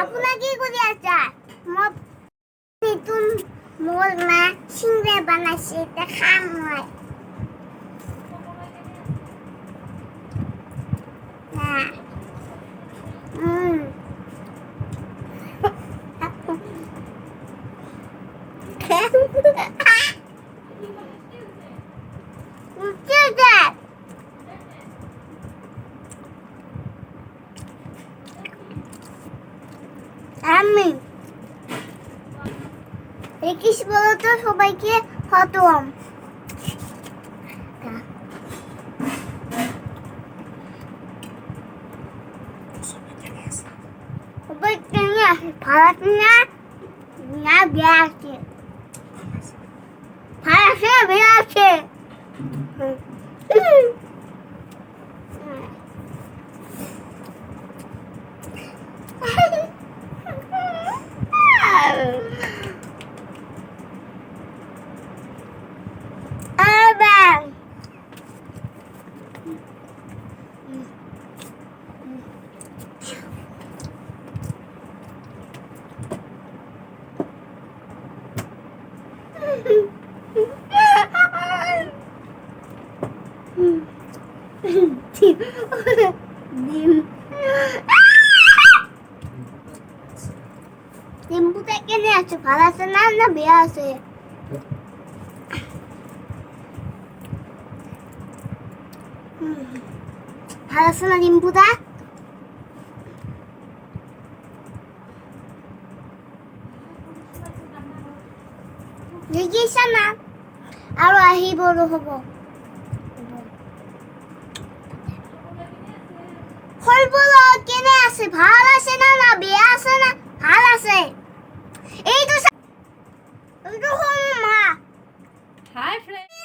আপনাকে করে আছে নতুন মোল না সিংড়ে বানাইছে এটা খাম হয় না আমি দেখিস বলতো সবাইকে খতম সবাইকে নিয়ে আসে ভাড়া না না বিয়ে আছে ভাড়া সে বিয়ে আছে লিম্বুটা কেনে আছে ভালো আছে না না বিয়ে আছে ভালো আছে না লিম্বুটা দেখিস না আরো আহি বড় হব ফল বলো কেনে আছে ভাল আছে না না বিয়ে আছে না ভাল আছে এই তো মা হাই ফ্রেন্ড